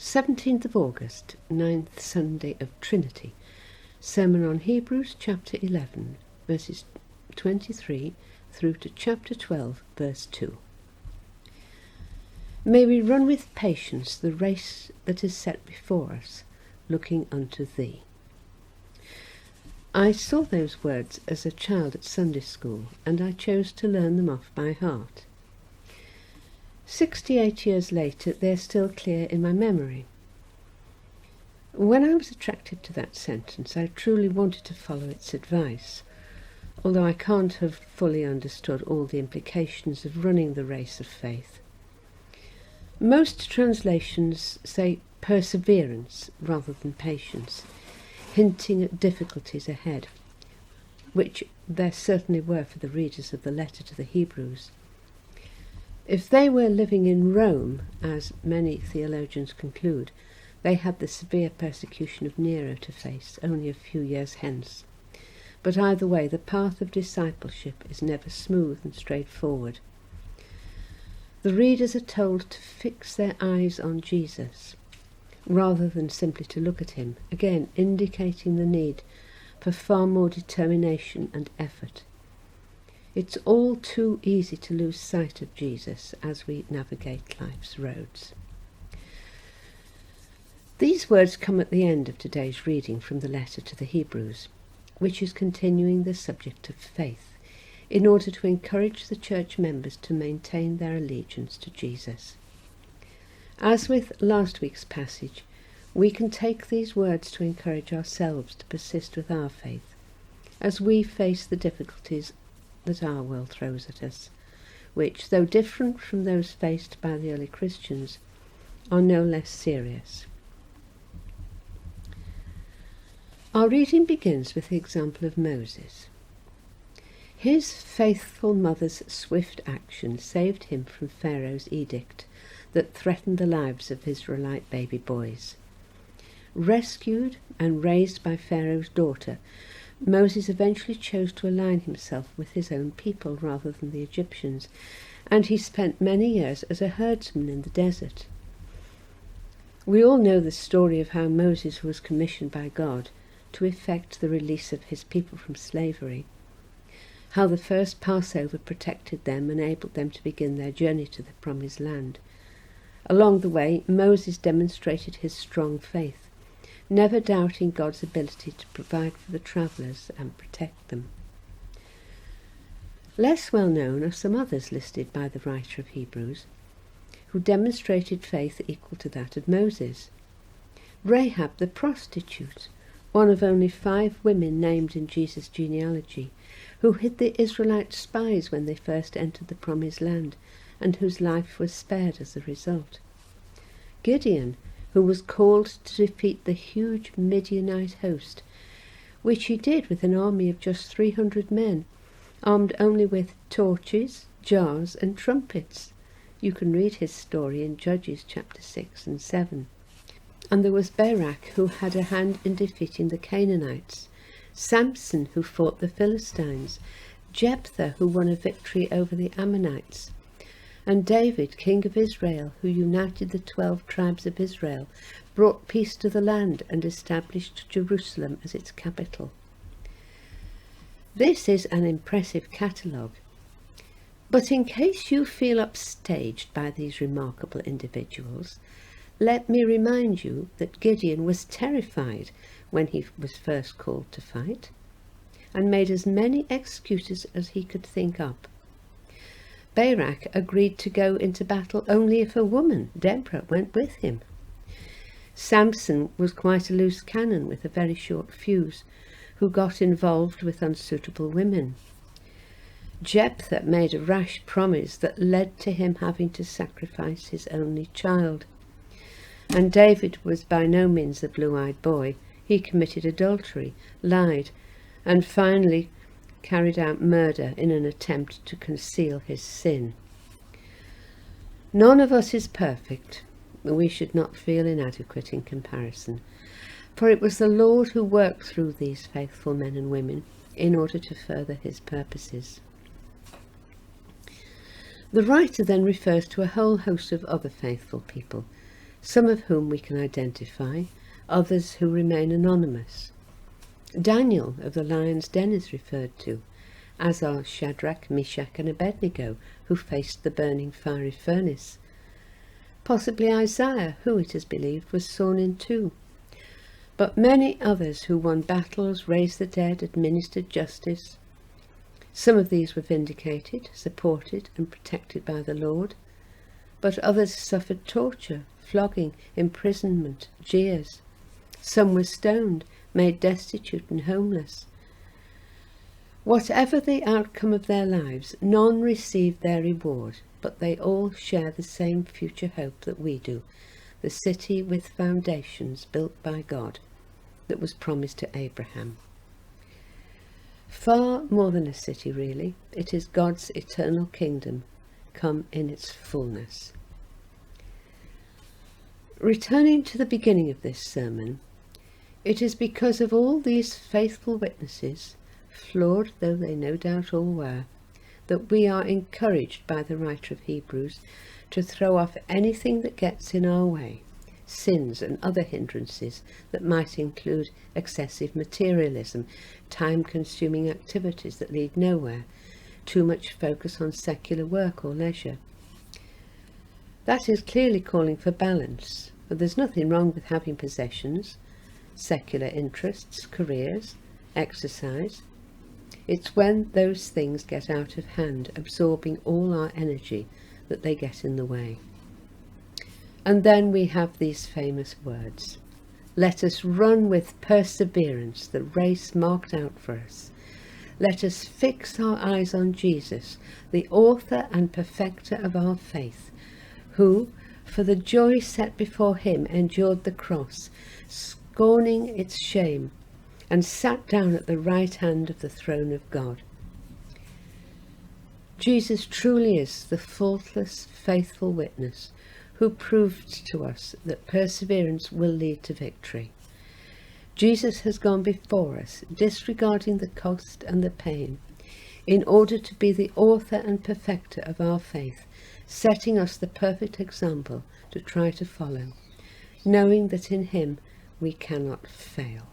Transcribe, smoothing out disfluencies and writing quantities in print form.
17th of August, 9th Sunday of Trinity. Sermon on Hebrews chapter 11, verses 23 through to chapter 12, verse 2. May we run with patience the race that is set before us, looking unto Thee. I saw those words as a child at Sunday school, and I chose to learn them off by heart. 68 years later, they're still clear in my memory. When I was attracted to that sentence, I truly wanted to follow its advice, although I can't have fully understood all the implications of running the race of faith. Most translations say perseverance rather than patience, hinting at difficulties ahead, which there certainly were for the readers of the letter to the Hebrews. If they were living in Rome, as many theologians conclude, they had the severe persecution of Nero to face only a few years hence. But either way, the path of discipleship is never smooth and straightforward. The readers are told to fix their eyes on Jesus, rather than simply to look at him, again indicating the need for far more determination and effort. It's all too easy to lose sight of Jesus as we navigate life's roads. These words come at the end of today's reading from the letter to the Hebrews, which is continuing the subject of faith, in order to encourage the church members to maintain their allegiance to Jesus. As with last week's passage, we can take these words to encourage ourselves to persist with our faith, as we face the difficulties that our world throws at us, which, though different from those faced by the early Christians, are no less serious. Our reading begins with the example of Moses. His faithful mother's swift action saved him from Pharaoh's edict that threatened the lives of Israelite baby boys. Rescued and raised by Pharaoh's daughter, Moses eventually chose to align himself with his own people rather than the Egyptians, and he spent many years as a herdsman in the desert. We all know the story of how Moses was commissioned by God to effect the release of his people from slavery, how the first Passover protected them and enabled them to begin their journey to the Promised Land. Along the way, Moses demonstrated his strong faith, never doubting God's ability to provide for the travellers and protect them. Less well known are some others listed by the writer of Hebrews, who demonstrated faith equal to that of Moses. Rahab the prostitute, one of only 5 women named in Jesus' genealogy, who hid the Israelite spies when they first entered the Promised Land, and whose life was spared as a result. Gideon, who was called to defeat the huge Midianite host, which he did with an army of just 300 men, armed only with torches, jars and trumpets. You can read his story in Judges chapter 6 and 7. And there was Barak, who had a hand in defeating the Canaanites, Samson, who fought the Philistines, Jephthah, who won a victory over the Ammonites, and David, king of Israel, who united the 12 tribes of Israel, brought peace to the land and established Jerusalem as its capital. This is an impressive catalogue, but in case you feel upstaged by these remarkable individuals, let me remind you that Gideon was terrified when he was first called to fight, and made as many excuses as he could think up. Barak agreed to go into battle only if a woman, Deborah, went with him. Samson was quite a loose cannon with a very short fuse, who got involved with unsuitable women. Jephthah made a rash promise that led to him having to sacrifice his only child. And David was by no means a blue-eyed boy. He committed adultery, lied, and finally carried out murder in an attempt to conceal his sin. None of us is perfect. We should not feel inadequate in comparison, for it was the Lord who worked through these faithful men and women in order to further his purposes. The writer then refers to a whole host of other faithful people, some of whom we can identify, others who remain anonymous. Daniel of the lion's den is referred to, as are Shadrach, Meshach and Abednego, who faced the burning fiery furnace. Possibly Isaiah, who it is believed was sawn in two. But many others who won battles, raised the dead, administered justice. Some of these were vindicated, supported and protected by the Lord, but others suffered torture, flogging, imprisonment, jeers. Some were stoned, made destitute and homeless. Whatever the outcome of their lives, none received their reward, but they all share the same future hope that we do, the city with foundations built by God that was promised to Abraham. Far more than a city, really, it is God's eternal kingdom come in its fullness. Returning to the beginning of this sermon, it is because of all these faithful witnesses, flawed though they no doubt all were, that we are encouraged by the writer of Hebrews to throw off anything that gets in our way, sins and other hindrances that might include excessive materialism, time-consuming activities that lead nowhere, too much focus on secular work or leisure. That is clearly calling for balance, but there's nothing wrong with having possessions, secular interests, careers, exercise. It's when those things get out of hand, absorbing all our energy, that they get in the way. And then we have these famous words: let us run with perseverance the race marked out for us. Let us fix our eyes on Jesus, the author and perfecter of our faith, who, for the joy set before him, endured the cross, scorning its shame, and sat down at the right hand of the throne of God. Jesus truly is the faultless, faithful witness who proved to us that perseverance will lead to victory. Jesus has gone before us, disregarding the cost and the pain, in order to be the author and perfecter of our faith, setting us the perfect example to try to follow, knowing that in him we cannot fail.